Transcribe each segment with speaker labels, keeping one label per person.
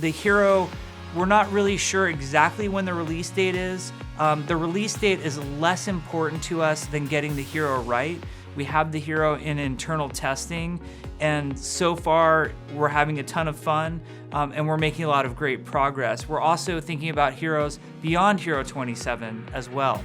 Speaker 1: The hero, we're not really sure exactly when the release date is. The release date is less important to us than getting the hero right. We have the hero in internal testing, and so far we're having a ton of fun, and we're making a lot of great progress. We're also thinking about heroes beyond Hero 27 as well.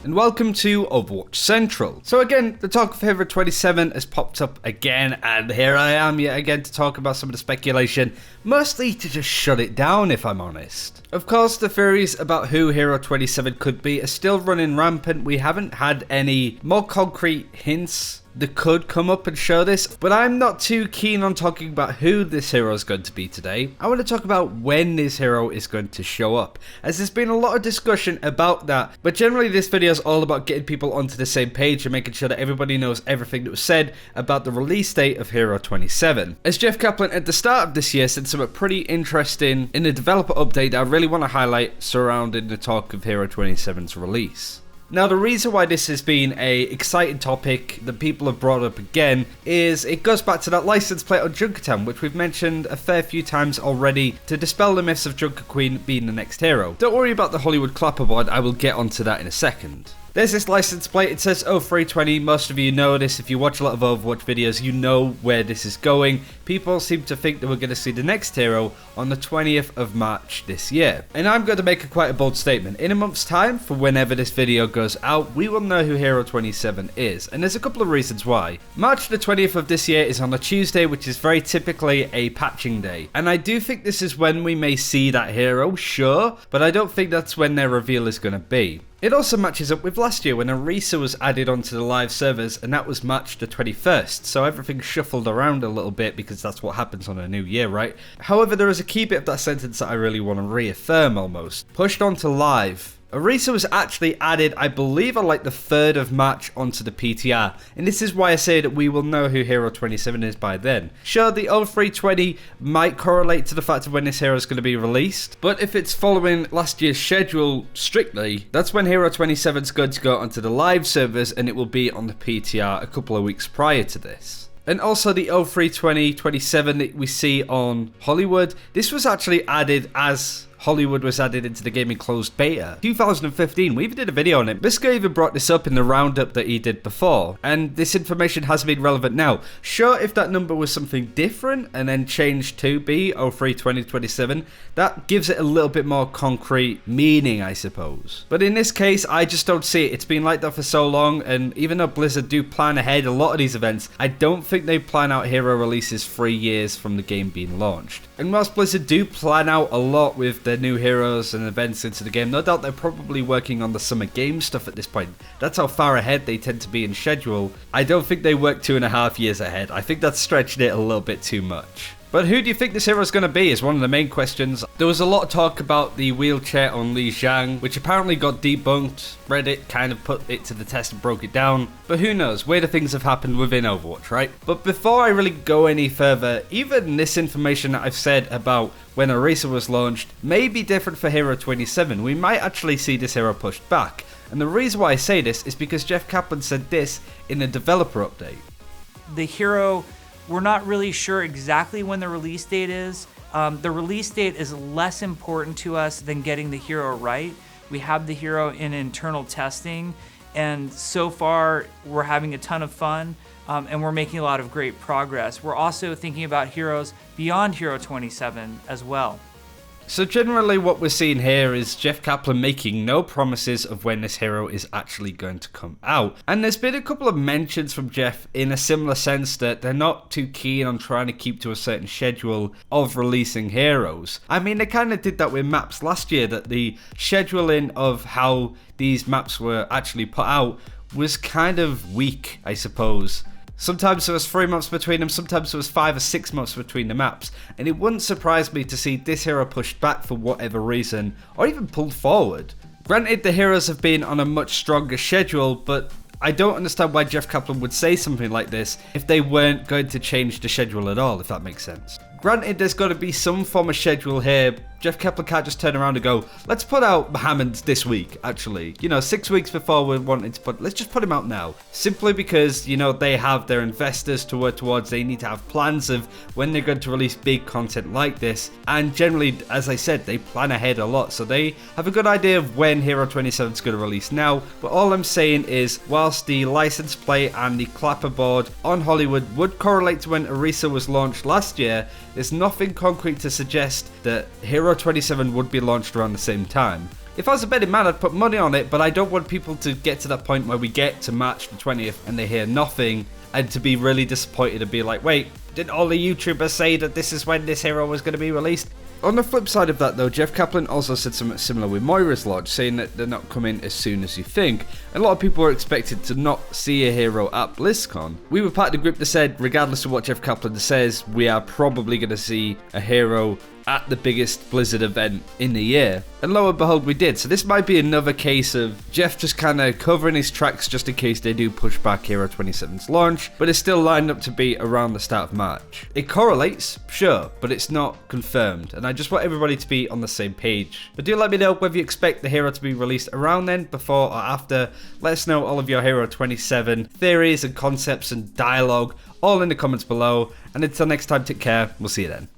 Speaker 2: And welcome to Overwatch Central. So again, the talk of Hero 27 has popped up again, and here I am yet again to talk about some of the speculation, mostly to just shut it down if I'm honest. Of course, the theories about who Hero 27 could be are still running rampant. We haven't had any more concrete hints that could come up and show this, but I'm not too keen on talking about who this hero is going to be today. I want to talk about when this hero is going to show up, as there's been a lot of discussion about that, but generally this video is all about getting people onto the same page and making sure that everybody knows everything that was said about the release date of Hero 27. As Jeff Kaplan at the start of this year said something pretty interesting in the developer update that I really want to highlight surrounding the talk of Hero 27's release. Now, the reason why this has been an exciting topic that people have brought up again is it goes back to that license plate on Junkerqueen, which we've mentioned a fair few times already to dispel the myths of Junkerqueen being the next hero. Don't worry about the Hollywood clapperboard, I will get onto that in a second. There's this license plate, it says 0320, most of you know this, if you watch a lot of Overwatch videos you know where this is going. People seem to think that we're going to see the next hero on the 20th of March this year. And I'm going to make quite a bold statement. In a month's time, for whenever this video goes out, we will know who Hero 27 is. And there's a couple of reasons why. March the 20th of this year is on a Tuesday, which is very typically a patching day. And I do think this is when we may see that hero, sure, but I don't think that's when their reveal is going to be. It also matches up with last year when Orisa was added onto the live servers, and that was March the 21st, so everything shuffled around a little bit because that's what happens on a new year, right? However, there is a key bit of that sentence that I really want to reaffirm almost. Pushed onto live. Orisa was actually added, I believe, on like the 3rd of March onto the PTR, and this is why I say that we will know who Hero 27 is by then. Sure, the 0320 might correlate to the fact of when this hero is going to be released, but if it's following last year's schedule strictly, that's when Hero 27 is going to go onto the live servers, and it will be on the PTR a couple of weeks prior to this. And also the 0320-27 that we see on Hollywood, this was actually added as Hollywood was added into the game in closed beta. 2015, we even did a video on it. Bisco even brought this up in the roundup that he did before, and this information has been relevant now. Sure, if that number was something different and then changed to be 032027, that gives it a little bit more concrete meaning, I suppose. But in this case, I just don't see it. It's been like that for so long, and even though Blizzard do plan ahead a lot of these events, I don't think they plan out hero releases 3 years from the game being launched. And whilst Blizzard do plan out a lot with their new heroes and events into the game, no doubt they're probably working on the summer game stuff at this point. That's how far ahead they tend to be in schedule. I don't think they work 2.5 years ahead. I think that's stretching it a little bit too much. But who do you think this hero is going to be is one of the main questions. There was a lot of talk about the wheelchair on Li Zhang, which apparently got debunked. Reddit kind of put it to the test and broke it down. But who knows, weirder things have happened within Overwatch, right? But before I really go any further, even this information that I've said about when Orisa was launched may be different for Hero 27. We might actually see this hero pushed back. And the reason why I say this is because Jeff Kaplan said this in the developer update.
Speaker 1: The hero, we're not really sure exactly when the release date is. The release date is less important to us than getting the hero right. We have the hero in internal testing, and so far we're having a ton of fun, and we're making a lot of great progress. We're also thinking about heroes beyond Hero 27 as well.
Speaker 2: So generally what we're seeing here is Jeff Kaplan making no promises of when this hero is actually going to come out. And there's been a couple of mentions from Jeff in a similar sense that they're not too keen on trying to keep to a certain schedule of releasing heroes. I mean, they kind of did that with maps last year, that the scheduling of how these maps were actually put out was kind of weak, I suppose. Sometimes there was 3 months between them, sometimes there was 5 or 6 months between the maps, and it wouldn't surprise me to see this hero pushed back for whatever reason, or even pulled forward. Granted, the heroes have been on a much stronger schedule, but I don't understand why Jeff Kaplan would say something like this if they weren't going to change the schedule at all, if that makes sense. Granted, there's got to be some form of schedule here. Jeff Kaplan can't just turn around and go, let's put out Hammond this week, actually. 6 weeks before we're wanting to let's just put him out now. Simply because, they have their investors to work towards. They need to have plans of when they're going to release big content like this. And generally, as I said, they plan ahead a lot. So they have a good idea of when Hero 27 is going to release now. But all I'm saying is, whilst the license plate and the clapperboard on Hollywood would correlate to when Orisa was launched last year, there's nothing concrete to suggest that Hero 27 would be launched around the same time. If I was a betting man, I'd put money on it, but I don't want people to get to that point where we get to March the 20th and they hear nothing, and to be really disappointed and be like, wait, didn't all the YouTubers say that this is when this hero was going to be released? On the flip side of that though, Jeff Kaplan also said something similar with Moira's launch, saying that they're not coming as soon as you think. A lot of people were expected to not see a hero at BlizzCon. We were part of the group that said, regardless of what Jeff Kaplan says, we are probably going to see a hero at the biggest Blizzard event in the year. And lo and behold, we did. So this might be another case of Jeff just kind of covering his tracks just in case they do push back Hero 27's launch, but it's still lined up to be around the start of March. It correlates, sure, but it's not confirmed, and I just want everybody to be on the same page. But do let me know whether you expect the hero to be released around then, before or after. Let us know all of your Hero 27 theories and concepts and dialogue all in the comments below, and until next time, take care, we'll see you then.